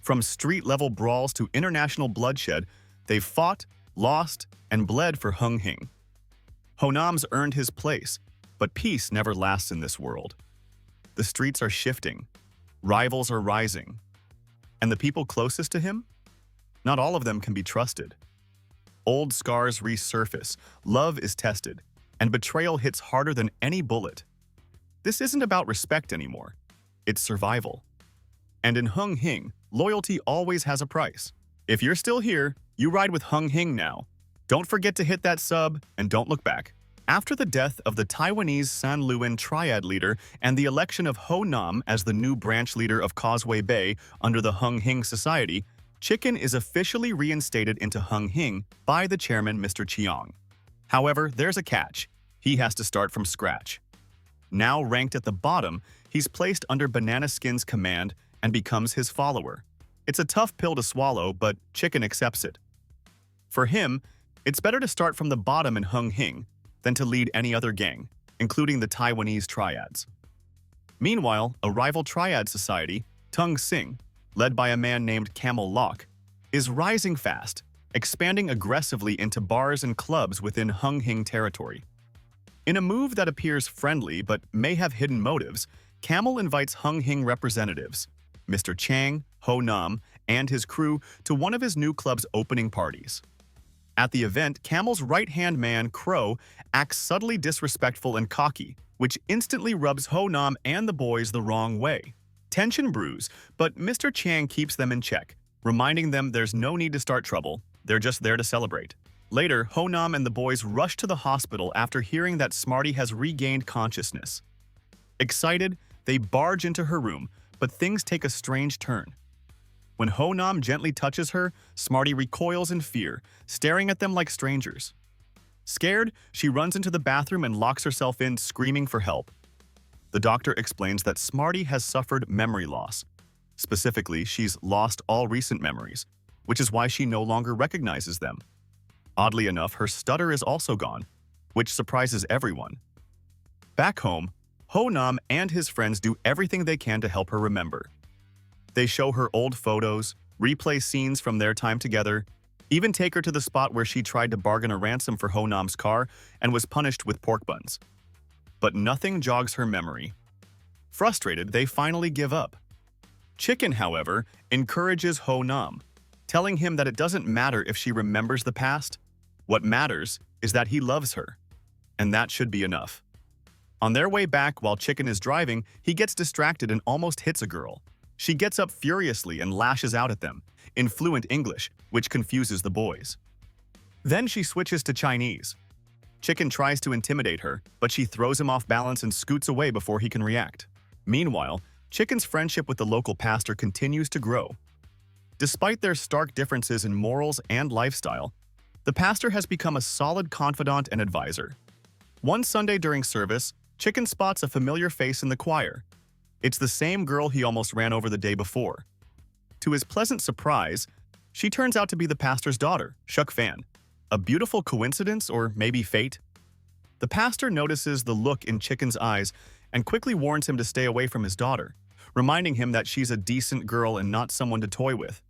From street-level brawls to international bloodshed, they've fought, lost, and bled for Hung Hing. Honam's earned his place, but peace never lasts in this world. The streets are shifting, rivals are rising, and the people closest to him? Not all of them can be trusted. Old scars resurface, love is tested, and betrayal hits harder than any bullet. This isn't about respect anymore. It's survival. And in Hung Hing, loyalty always has a price. If you're still here, you ride with Hung Hing now. Don't forget to hit that sub and don't look back. After the death of the Taiwanese San Luan Triad leader and the election of Ho Nam as the new branch leader of Causeway Bay under the Hung Hing Society, Chicken is officially reinstated into Hung Hing by the chairman, Mr. Chiang. However, there's a catch. He has to start from scratch. Now ranked at the bottom, he's placed under Banana Skin's command and becomes his follower. It's a tough pill to swallow, but Chicken accepts it. For him, it's better to start from the bottom in Hung Hing than to lead any other gang, including the Taiwanese Triads. Meanwhile, a rival Triad society, Tong Singh, led by a man named Camel, is rising fast, expanding aggressively into bars and clubs within Hung Hing territory. In a move that appears friendly but may have hidden motives, Camel invites Hung Hing representatives, Mr. Cheng, Ho Nam, and his crew to one of his new club's opening parties. At the event, Camel's right-hand man, Crow, acts subtly disrespectful and cocky, which instantly rubs Ho Nam and the boys the wrong way. Tension brews, but Mr. Chang keeps them in check, reminding them there's no need to start trouble, they're just there to celebrate. Later, Ho Nam and the boys rush to the hospital after hearing that Smarty has regained consciousness. Excited, they barge into her room, but things take a strange turn. When Ho Nam gently touches her, Smarty recoils in fear, staring at them like strangers. Scared, she runs into the bathroom and locks herself in, screaming for help. The doctor explains that Smarty has suffered memory loss. Specifically, she's lost all recent memories, which is why she no longer recognizes them. Oddly enough, her stutter is also gone, which surprises everyone. Back home, Ho Nam and his friends do everything they can to help her remember. They show her old photos, replay scenes from their time together, even take her to the spot where she tried to bargain a ransom for Ho Nam's car and was punished with pork buns. But nothing jogs her memory. Frustrated, they finally give up. Chicken, however, encourages Ho Nam, telling him that it doesn't matter if she remembers the past. What matters is that he loves her, and that should be enough. On their way back, while Chicken is driving, he gets distracted and almost hits a girl. She gets up furiously and lashes out at them, in fluent English, which confuses the boys. Then she switches to Chinese. Chicken tries to intimidate her, but she throws him off balance and scoots away before he can react. Meanwhile, Chicken's friendship with the local pastor continues to grow. Despite their stark differences in morals and lifestyle, the pastor has become a solid confidant and advisor. One Sunday during service, Chicken spots a familiar face in the choir. It's the same girl he almost ran over the day before. To his pleasant surprise, she turns out to be the pastor's daughter, Shuk Fan. A beautiful coincidence, or maybe fate? The pastor notices the look in Chicken's eyes and quickly warns him to stay away from his daughter, reminding him that she's a decent girl and not someone to toy with.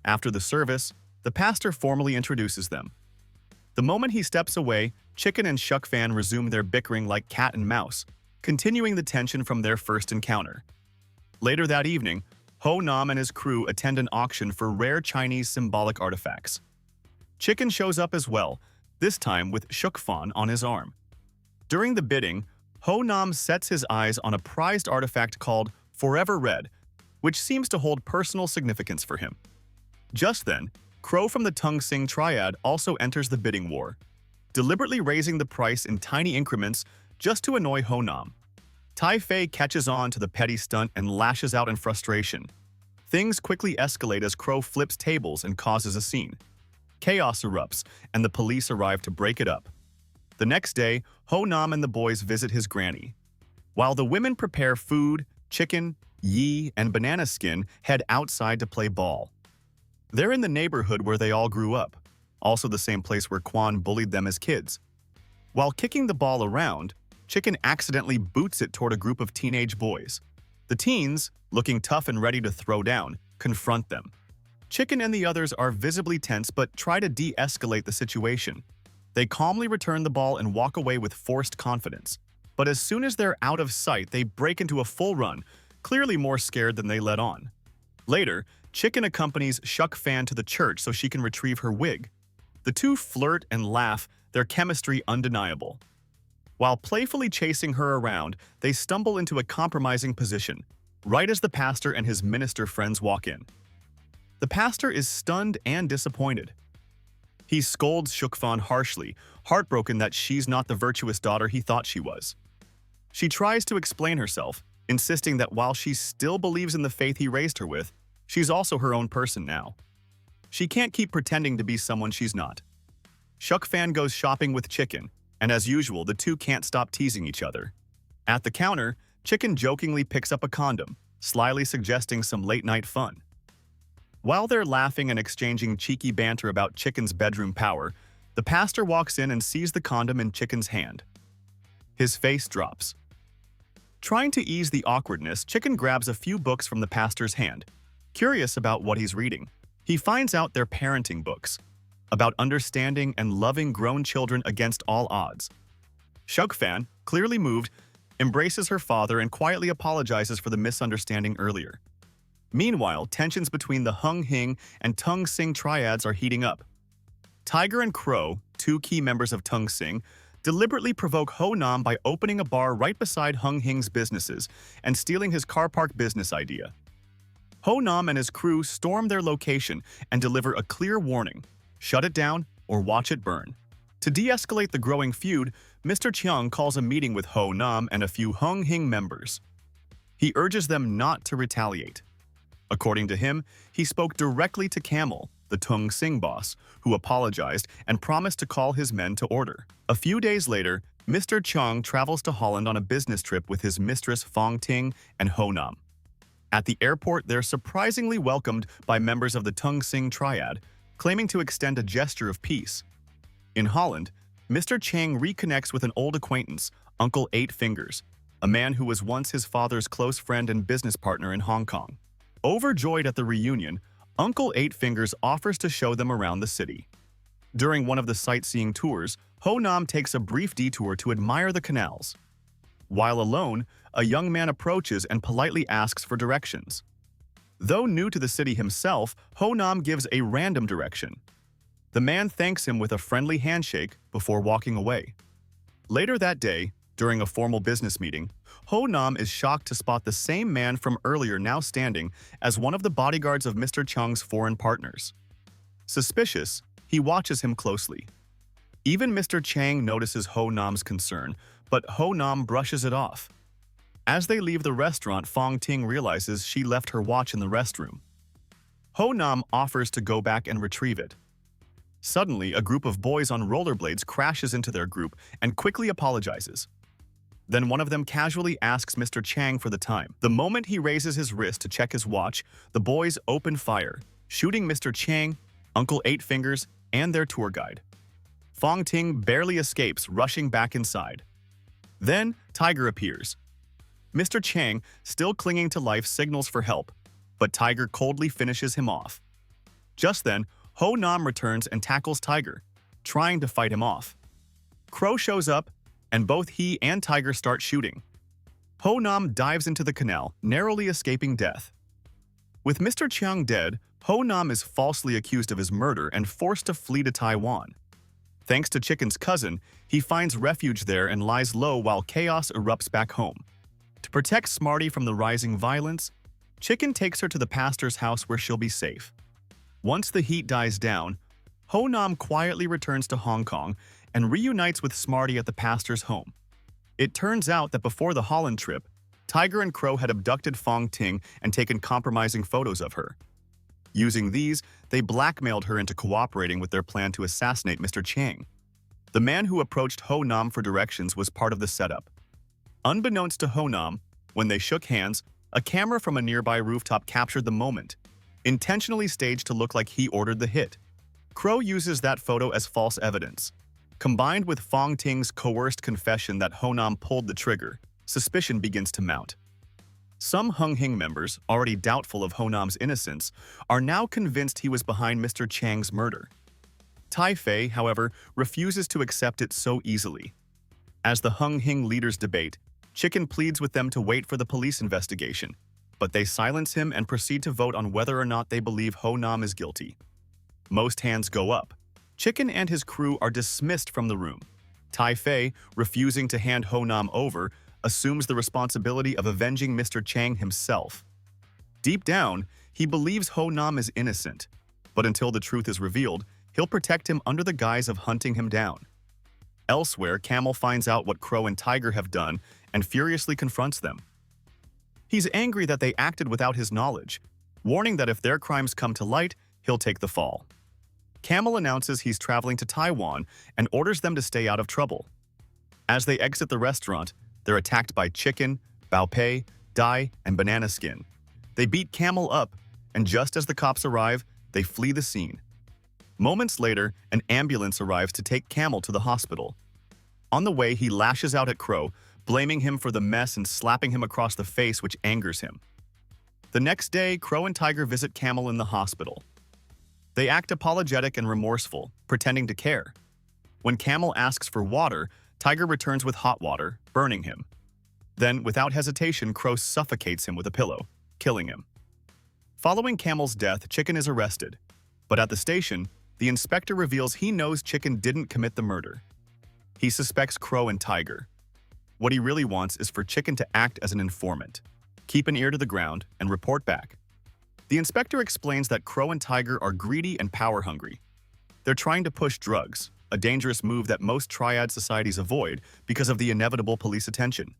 After the service, the pastor formally introduces them. The moment he steps away, Chicken and Shuk Fan resume their bickering like cat and mouse, continuing the tension from their first encounter. Later that evening, Ho Nam and his crew attend an auction for rare Chinese symbolic artifacts. Chicken shows up as well, this time with Shuk Fan on his arm. During the bidding, Ho Nam sets his eyes on a prized artifact called Forever Red, which seems to hold personal significance for him. Just then, Crow from the Tong Singh Triad also enters the bidding war, deliberately raising the price in tiny increments just to annoy Ho Nam. Tai Fei catches on to the petty stunt and lashes out in frustration. Things quickly escalate as Crow flips tables and causes a scene. Chaos erupts, and the police arrive to break it up. The next day, Ho Nam and the boys visit his granny. While the women prepare food, Chicken, Yi, and Banana Skin head outside to play ball. They're in the neighborhood where they all grew up, also the same place where Quan bullied them as kids. While kicking the ball around, Chicken accidentally boots it toward a group of teenage boys. The teens, looking tough and ready to throw down, confront them. Chicken and the others are visibly tense but try to de-escalate the situation. They calmly return the ball and walk away with forced confidence. But as soon as they're out of sight, they break into a full run, clearly more scared than they let on. Later, Chicken accompanies Shuck Fan to the church so she can retrieve her wig. The two flirt and laugh, their chemistry undeniable. While playfully chasing her around, they stumble into a compromising position, right as the pastor and his minister friends walk in. The pastor is stunned and disappointed. He scolds Shukfan harshly, heartbroken that she's not the virtuous daughter he thought she was. She tries to explain herself, insisting that while she still believes in the faith he raised her with, she's also her own person now. She can't keep pretending to be someone she's not. Shukfan goes shopping with Chicken, and as usual, the two can't stop teasing each other. At the counter, Chicken jokingly picks up a condom, slyly suggesting some late-night fun. While they're laughing and exchanging cheeky banter about Chicken's bedroom power, the pastor walks in and sees the condom in Chicken's hand. His face drops. Trying to ease the awkwardness, Chicken grabs a few books from the pastor's hand, curious about what he's reading. He finds out they're parenting books, about understanding and loving grown children against all odds. Shukfan, clearly moved, embraces her father and quietly apologizes for the misunderstanding earlier. Meanwhile, tensions between the Hung Hing and Tong Singh triads are heating up. Tiger and Crow, two key members of Tong Singh, deliberately provoke Ho Nam by opening a bar right beside Hung Hing's businesses and stealing his car park business idea. Ho Nam and his crew storm their location and deliver a clear warning: shut it down or watch it burn. To de-escalate the growing feud, Mr. Cheng calls a meeting with Ho Nam and a few Hung Hing members. He urges them not to retaliate. According to him, he spoke directly to Camel, the Tong Singh boss, who apologized and promised to call his men to order. A few days later, Mr. Cheng travels to Holland on a business trip with his mistress Phong Ting and Ho Nam. At the airport, they're surprisingly welcomed by members of the Tong Singh Triad, claiming to extend a gesture of peace. In Holland, Mr. Cheng reconnects with an old acquaintance, Uncle Eight Fingers, a man who was once his father's close friend and business partner in Hong Kong. Overjoyed at the reunion, Uncle Eight Fingers offers to show them around the city. During one of the sightseeing tours, Ho Nam takes a brief detour to admire the canals. While alone, a young man approaches and politely asks for directions. Though new to the city himself, Ho Nam gives a random direction. The man thanks him with a friendly handshake before walking away. Later that day, during a formal business meeting, Ho Nam is shocked to spot the same man from earlier now standing as one of the bodyguards of Mr. Cheng's foreign partners. Suspicious, he watches him closely. Even Mr. Cheng notices Ho Nam's concern, but Ho Nam brushes it off. As they leave the restaurant, Phong Ting realizes she left her watch in the restroom. Ho Nam offers to go back and retrieve it. Suddenly, a group of boys on rollerblades crashes into their group and quickly apologizes. Then one of them casually asks Mr. Cheng for the time. The moment he raises his wrist to check his watch, the boys open fire, shooting Mr. Cheng, Uncle Eight Fingers, and their tour guide. Phong Ting barely escapes, rushing back inside. Then, Tiger appears. Mr. Cheng, still clinging to life, signals for help, but Tiger coldly finishes him off. Just then, Ho Nam returns and tackles Tiger, trying to fight him off. Crow shows up, and both he and Tiger start shooting. Ho Nam dives into the canal, narrowly escaping death. With Mr. Cheng dead, Ho Nam is falsely accused of his murder and forced to flee to Taiwan. Thanks to Chicken's cousin, he finds refuge there and lies low while chaos erupts back home. To protect Smarty from the rising violence, Chicken takes her to the pastor's house where she'll be safe. Once the heat dies down, Ho Nam quietly returns to Hong Kong and reunites with Smarty at the pastor's home. It turns out that before the Holland trip, Tiger and Crow had abducted Phong Ting and taken compromising photos of her. Using these, they blackmailed her into cooperating with their plan to assassinate Mr. Cheng. The man who approached Ho Nam for directions was part of the setup. Unbeknownst to Ho Nam, when they shook hands, a camera from a nearby rooftop captured the moment, intentionally staged to look like he ordered the hit. Crow uses that photo as false evidence. Combined with Phong Ting's coerced confession that Ho Nam pulled the trigger, suspicion begins to mount. Some Hung Hing members, already doubtful of Ho Nam's innocence, are now convinced he was behind Mr. Cheng's murder. Tai Fei, however, refuses to accept it so easily. As the Hung Hing leaders debate, Chicken pleads with them to wait for the police investigation, but they silence him and proceed to vote on whether or not they believe Ho Nam is guilty. Most hands go up. Chicken and his crew are dismissed from the room. Tai Fei, refusing to hand Ho Nam over, assumes the responsibility of avenging Mr. Cheng himself. Deep down, he believes Ho Nam is innocent, but until the truth is revealed, he'll protect him under the guise of hunting him down. Elsewhere, Camel finds out what Crow and Tiger have done and furiously confronts them. He's angry that they acted without his knowledge, warning that if their crimes come to light, he'll take the fall. Camel announces he's traveling to Taiwan and orders them to stay out of trouble. As they exit the restaurant, they're attacked by Chicken, Bao Pei, Dai, and Banana Skin. They beat Camel up, and just as the cops arrive, they flee the scene. Moments later, an ambulance arrives to take Camel to the hospital. On the way, he lashes out at Crow, blaming him for the mess and slapping him across the face, which angers him. The next day, Crow and Tiger visit Camel in the hospital. They act apologetic and remorseful, pretending to care. When Camel asks for water, Tiger returns with hot water, burning him. Then, without hesitation, Crow suffocates him with a pillow, killing him. Following Camel's death, Chicken is arrested. But at the station, the inspector reveals he knows Chicken didn't commit the murder. He suspects Crow and Tiger. What he really wants is for Chicken to act as an informant, keep an ear to the ground, and report back. The inspector explains that Crow and Tiger are greedy and power-hungry. They're trying to push drugs, a dangerous move that most Triad societies avoid because of the inevitable police attention.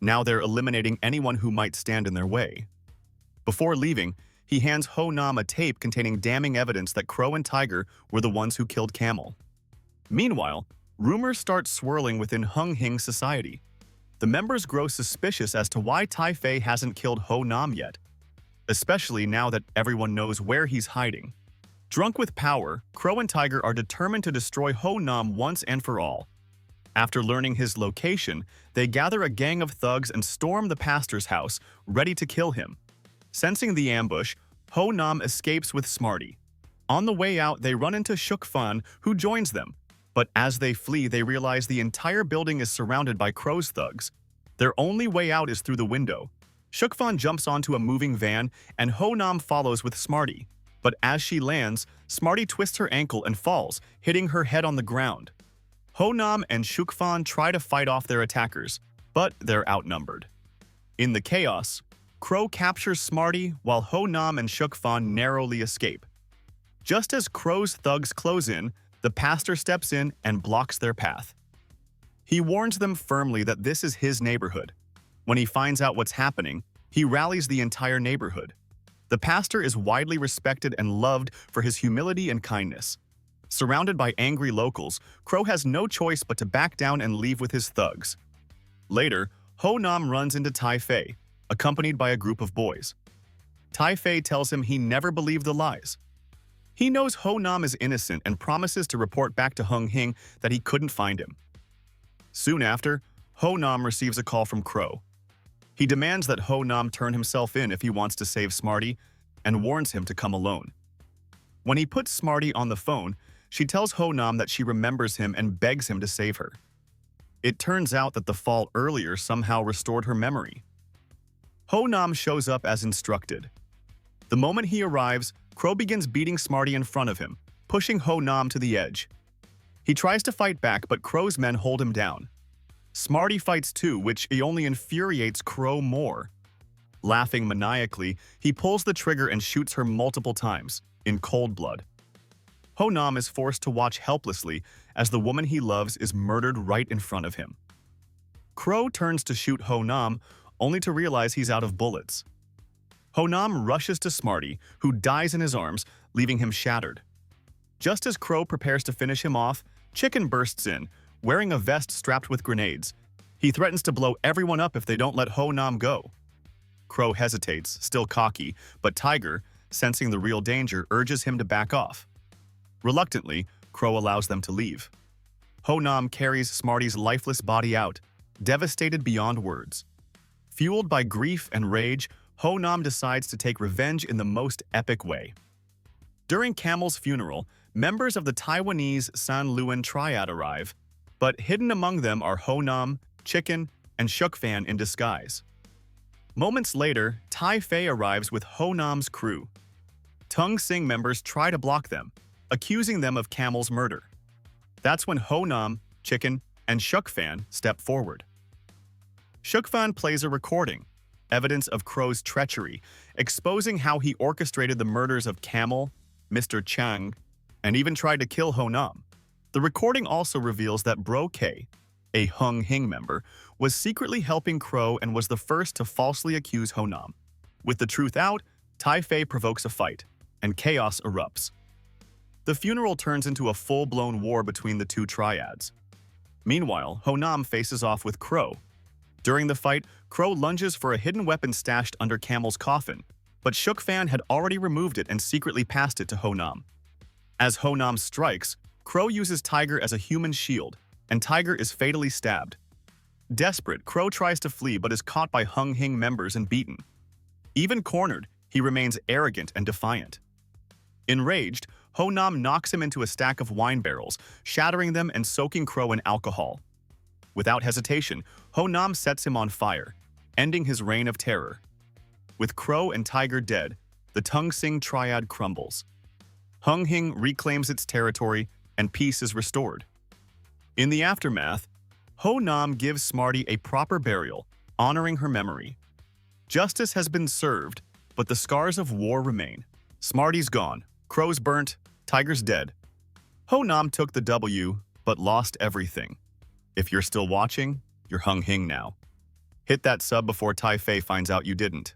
Now they're eliminating anyone who might stand in their way. Before leaving, he hands Ho Nam a tape containing damning evidence that Crow and Tiger were the ones who killed Camel. Meanwhile, rumors start swirling within Hung Hing Society. The members grow suspicious as to why Tai Fei hasn't killed Ho Nam yet, especially now that everyone knows where he's hiding. Drunk with power, Crow and Tiger are determined to destroy Ho Nam once and for all. After learning his location, they gather a gang of thugs and storm the pastor's house, ready to kill him. Sensing the ambush, Ho Nam escapes with Smarty. On the way out, they run into Shuk Fan, who joins them. But as they flee, they realize the entire building is surrounded by Crow's thugs. Their only way out is through the window. Shuk Fan jumps onto a moving van, and Ho Nam follows with Smarty. But as she lands, Smarty twists her ankle and falls, hitting her head on the ground. Ho Nam and Shuk Fan try to fight off their attackers, but they're outnumbered. In the chaos, Crow captures Smarty while Ho Nam and Shuk Fan narrowly escape. Just as Crow's thugs close in, the pastor steps in and blocks their path. He warns them firmly that this is his neighborhood. When he finds out what's happening, he rallies the entire neighborhood. The pastor is widely respected and loved for his humility and kindness. Surrounded by angry locals, Crow has no choice but to back down and leave with his thugs. Later, Ho Nam runs into Tai Fei, accompanied by a group of boys. Tai Fei tells him he never believed the lies. He knows Ho Nam is innocent and promises to report back to Hung Hing that he couldn't find him. Soon after, Ho Nam receives a call from Crow. He demands that Ho Nam turn himself in if he wants to save Smarty, and warns him to come alone. When he puts Smarty on the phone, she tells Ho Nam that she remembers him and begs him to save her. It turns out that the fall earlier somehow restored her memory. Ho Nam shows up as instructed. The moment he arrives, Crow begins beating Smarty in front of him, pushing Ho Nam to the edge. He tries to fight back, but Crow's men hold him down. Smarty fights too, which only infuriates Crow more. Laughing maniacally, he pulls the trigger and shoots her multiple times, in cold blood. Ho Nam is forced to watch helplessly as the woman he loves is murdered right in front of him. Crow turns to shoot Ho Nam, only to realize he's out of bullets. Ho Nam rushes to Smarty, who dies in his arms, leaving him shattered. Just as Crow prepares to finish him off, Chicken bursts in, wearing a vest strapped with grenades. He threatens to blow everyone up if they don't let Ho Nam go. Crow hesitates, still cocky, but Tiger, sensing the real danger, urges him to back off. Reluctantly, Crow allows them to leave. Ho Nam carries Smarty's lifeless body out, devastated beyond words. Fueled by grief and rage, Ho Nam decides to take revenge in the most epic way. During Camel's funeral, members of the Taiwanese San Luan Triad arrive, but hidden among them are Ho Nam, Chicken, and Shuk Fan in disguise. Moments later, Tai Fei arrives with Ho Nam's crew. Tong Singh members try to block them, accusing them of Camel's murder. That's when Ho Nam, Chicken, and Shuk Fan step forward. Shuk Fan plays a recording, evidence of Crow's treachery, exposing how he orchestrated the murders of Camel, Mr. Cheng, and even tried to kill Ho Nam. The recording also reveals that Bro K, a Hung Hing member, was secretly helping Crow and was the first to falsely accuse Ho Nam. With the truth out, Tai Fei provokes a fight, and chaos erupts. The funeral turns into a full-blown war between the two triads. Meanwhile, Ho Nam faces off with Crow. During the fight, Crow lunges for a hidden weapon stashed under Camel's coffin, but Shuk Fan had already removed it and secretly passed it to Ho Nam. As Ho Nam strikes, Crow uses Tiger as a human shield, and Tiger is fatally stabbed. Desperate, Crow tries to flee but is caught by Hung Hing members and beaten. Even cornered, he remains arrogant and defiant. Enraged, Ho Nam knocks him into a stack of wine barrels, shattering them and soaking Crow in alcohol. Without hesitation, Ho Nam sets him on fire, ending his reign of terror. With Crow and Tiger dead, the Tong Singh Triad crumbles. Hung Hing reclaims its territory, and peace is restored. In the aftermath, Ho Nam gives Smarty a proper burial, honoring her memory. Justice has been served, but the scars of war remain. Smarty's gone, Crow's burnt, Tiger's dead. Ho Nam took the W, but lost everything. If you're still watching, you're Hung Hing now. Hit that sub before Tai Fei finds out you didn't.